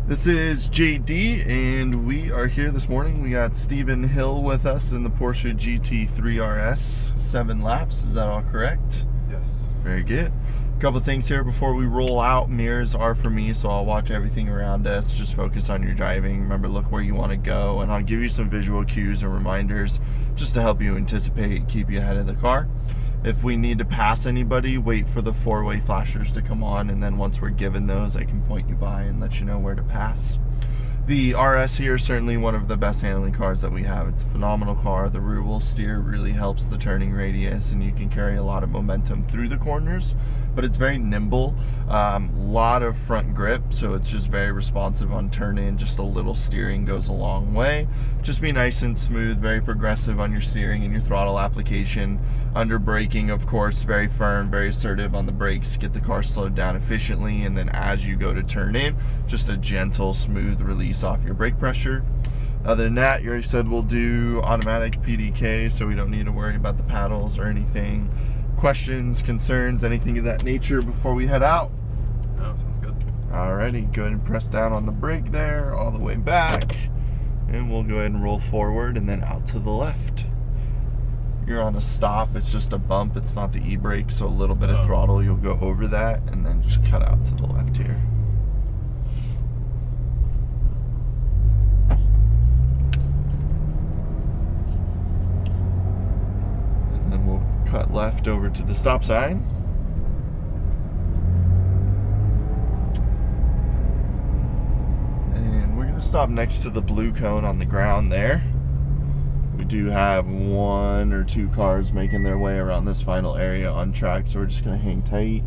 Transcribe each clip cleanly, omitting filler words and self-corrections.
This is JD, and we are here this morning. We got Stephen Hill with us in the Porsche GT3 RS, 7 laps. Is that all correct? Yes. Very good. A couple of things here before we roll out. Mirrors are for me, so I'll watch everything around us. Just focus on your driving. Remember, look where you want to go, and I'll give you some visual cues and reminders just to help you anticipate, keep you ahead of the car. If we need to pass anybody, wait for the 4-way flashers to come on, and then once we're given those, I can point you by and let you know where to pass. The RS here is certainly one of the best handling cars that we have. It's a phenomenal car. The rear wheel steer really helps the turning radius, and you can carry a lot of momentum through the corners, but it's very nimble. Lot of front grip, so it's just very responsive on turn-in. Just a little steering goes a long way. Just be nice and smooth, very progressive on your steering and your throttle application. Under braking, of course, very firm, very assertive on the brakes. Get the car slowed down efficiently, and then as you go to turn in, just a gentle, smooth release off your brake pressure. Other than that, you already said we'll do automatic PDK, so we don't need to worry about the paddles or anything. Questions, concerns, anything of that nature before we head out? No, sounds good. Alrighty, go ahead and press down on the brake there, all the way back, and we'll go ahead and roll forward and then out to the left. You're on a stop, it's just a bump, it's not the e-brake, so a little bit of throttle, you'll go over that, and then just cut out to the left here. And then we'll cut left over to the stop sign. And we're going to stop next to the blue cone on the ground there. We do have 1 or 2 cars making their way around this final area on track, so we're just going to hang tight.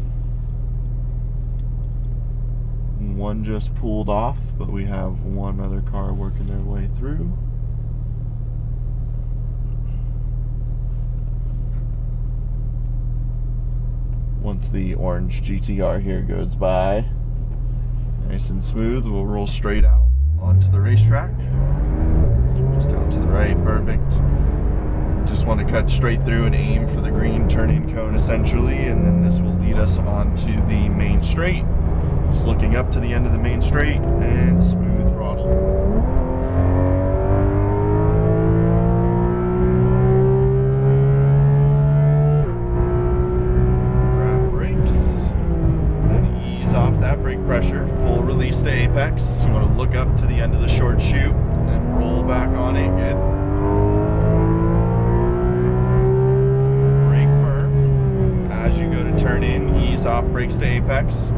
One just pulled off, but we have 1 other car working their way through. Once the orange GTR here goes by, nice and smooth, we'll roll straight out onto the racetrack. Just out to the right, perfect. Just want to cut straight through and aim for the green turning cone essentially, and then this will lead us onto the main straight. Just looking up to the end of the main straight and smooth throttle. Pressure, full release to apex. You want to look up to the end of the short chute and then roll back on it. Good. Brake firm. As you go to turn in, ease off, brakes to apex.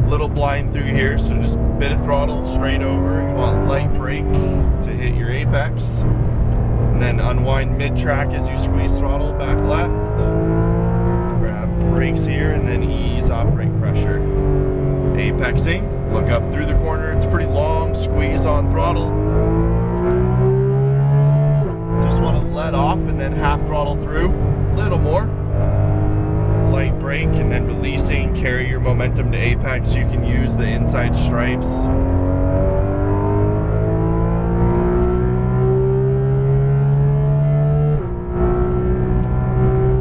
Little blind through here, so just a bit of throttle straight over. You want light brake to hit your apex. And then unwind mid-track as you squeeze throttle back left. Grab brakes here and then ease off brake pressure. Apexing, look up through the corner, it's pretty long, squeeze on throttle. Just want to let off and then half throttle through, a little more. Light brake and then releasing, carry your momentum to apex. You can use the inside stripes. Just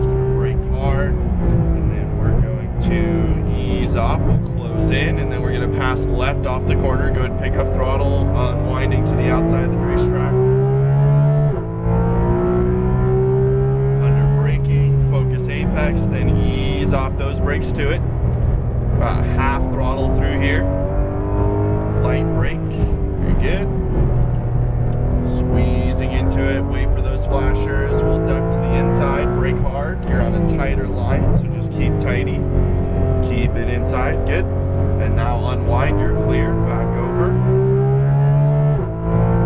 gonna brake hard and then we're going to ease off. In, and then we're going to pass left off the corner, go ahead and pick up throttle, unwinding to the outside of the racetrack. Under braking, focus apex, then ease off those brakes to it. About half throttle through here. Light brake, very good. Squeezing into it, wait for those flashers, we'll duck to the inside, brake hard, you're on a tighter line, so just keep tighty. Keep it inside, good. And now unwind, you're clear, back over.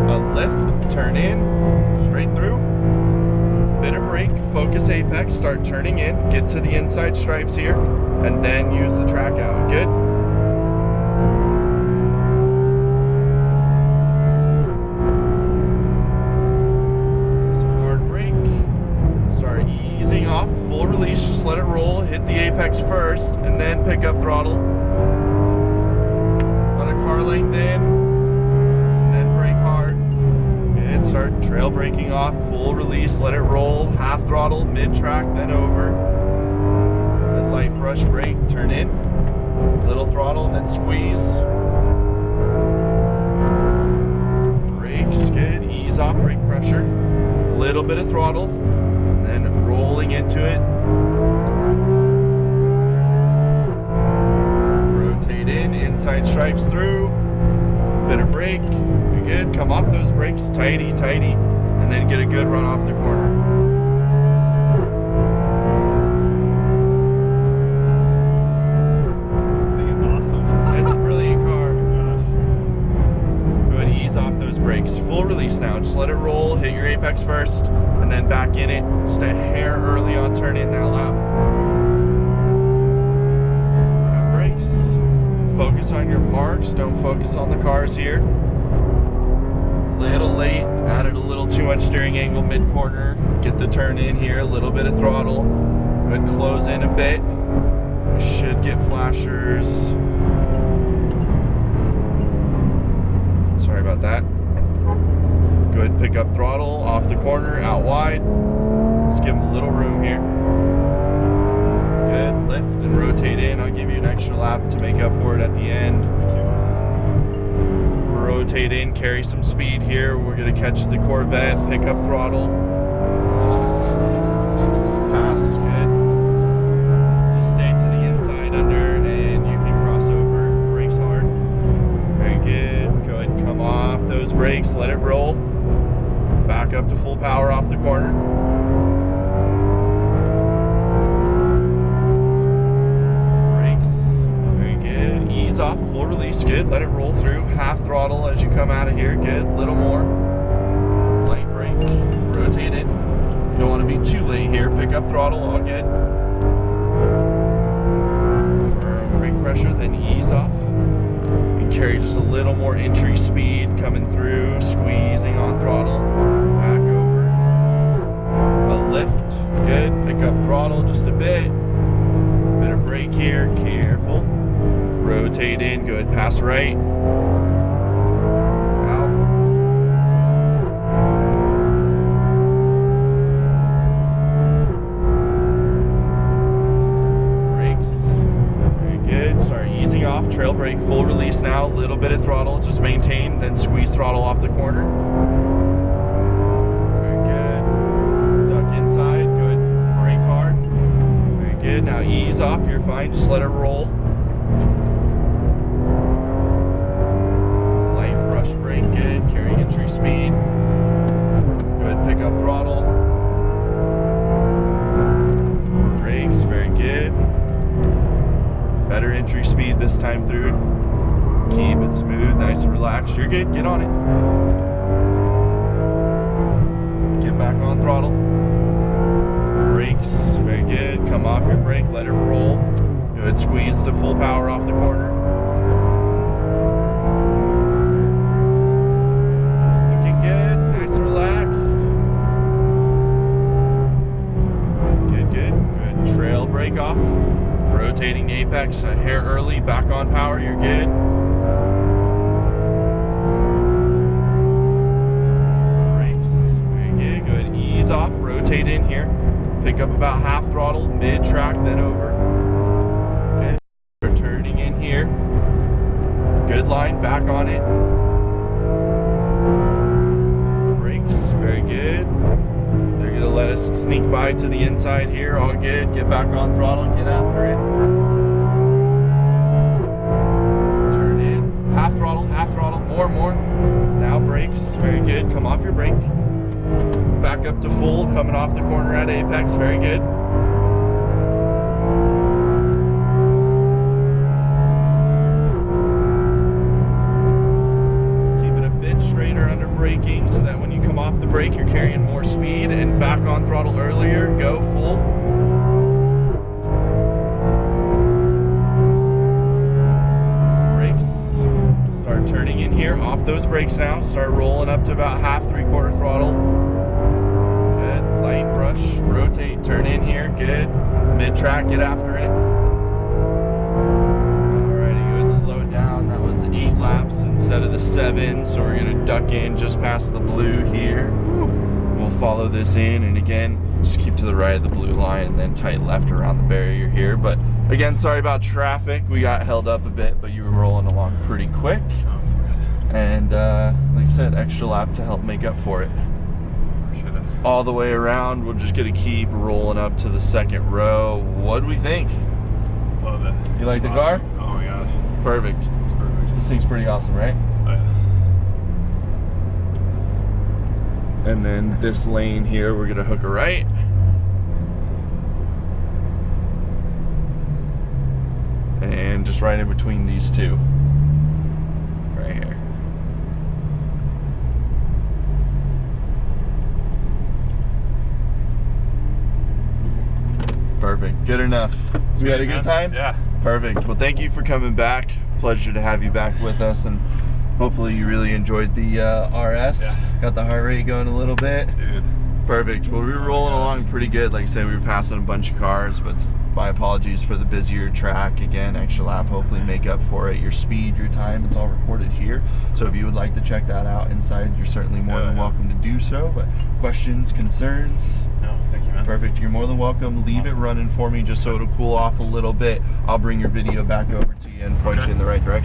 A lift, turn in, straight through. Bit of brake, focus apex, start turning in, get to the inside stripes here, and then use the track out, good. Hard brake, start easing off, full release, just let it roll, hit the apex first, and then pick up throttle. Car length in, and then brake hard, and start trail braking off, full release, let it roll, half throttle, mid-track, then over, then light brush brake, turn in, little throttle, then squeeze, of throttle, then rolling into it. Rotate in, inside stripes through, bit of brake, you're good. Come off those brakes, tighty, tighty, and then get a good run off the corner. This thing is awesome. It's a brilliant car. Oh Go ahead, ease off those brakes. Full release now, just let it roll, hit your apex first, and then back in it, just a hair early on turn in that lap. Focus on your marks, don't focus on the cars here. Little late, added a little too much steering angle mid-corner. Get the turn in here, a little bit of throttle. Go ahead, close in a bit. We should get flashers. Sorry about that. Go ahead, pick up throttle, off the corner, out wide. Just give them a little room here. Good, lift and rotate in. I'll give you an extra lap to make up for it at the end. Rotate in, carry some speed here. We're gonna catch the Corvette, pick up throttle. Pass, good. Just stay to the inside under and you can cross over, brakes hard. Very good, go ahead and come off those brakes, let it roll. Back up to full power off the corner. Off, full release, good. Let it roll through, half throttle as you come out of here, good. Little more, light brake, rotate it. You don't want to be too late here. Pick up throttle, all good. Firm brake pressure, then ease off. And carry just a little more entry speed coming through, squeezing on throttle. Back over. A lift, good. Pick up throttle just a bit. Bit of brake here, careful. Rotate in, good, pass right. Out. Brakes, very good. Start easing off, trail brake, full release now, a little bit of throttle, just maintain, then squeeze throttle off the corner. Very good. Duck inside, good, brake hard. Very good, now ease off, you're fine, just let it roll. Good, carry entry speed. Go ahead and pick up throttle. Brakes, very good. Better entry speed this time through. Keep it smooth, nice and relaxed. You're good, get on it. Get back on throttle. Brakes, very good. Come off your brake, let it roll. Go ahead, squeeze to full power off the corner. Brake off, rotating the apex a hair early, back on power, you're good. Brakes, very good, go ahead and ease off, rotate in here, pick up about half throttle, mid-track, then over. Good, we're turning in here, good line, back on it. Brakes, very good. Let us sneak by to the inside here, all good. Get back on throttle, get after it. Turn in, half throttle, more. Now brakes, very good. Come off your brake. Back up to full, coming off the corner at apex, very good. Braking so that when you come off the brake you're carrying more speed, and back on throttle earlier, go full. Brakes, start turning in here, off those brakes now, start rolling up to about half, 3/4 throttle. Good, light brush, rotate, turn in here, good. Mid-track, get after it. was 8 laps instead of the 7, so we're gonna duck in just past the blue here. We'll follow this in, and again, just keep to the right of the blue line and then tight left around the barrier here. But again, sorry about traffic. We got held up a bit, but you were rolling along pretty quick. And like I said, extra lap to help make up for it. Should have. all the way around. We're just gonna keep rolling up to the second row. What do we think? Love it. You like It's the car? awesome. Oh my gosh. Perfect. It's perfect. This thing's pretty awesome, right? Oh, yeah. And then this lane here, we're gonna hook a right. And just right in between these two. Right here. Perfect. Good enough. We had a good time? Yeah. Perfect. Well, thank you for coming back. Pleasure to have you back with us, and hopefully you really enjoyed the RS. Yeah. Got the heart rate going a little bit. Dude. Perfect. Well, we were rolling along pretty good. Like I said, we were passing a bunch of cars, but my apologies for the busier track. Again, extra lap, hopefully make up for it. Your speed, your time, it's all recorded here. So if you would like to check that out inside, you're certainly more than welcome to do so. But questions, concerns? No, thank you, man. Perfect. You're more than welcome. Leave it running for me just so it'll cool off a little bit. I'll bring your video back over to you and point you in the right direction.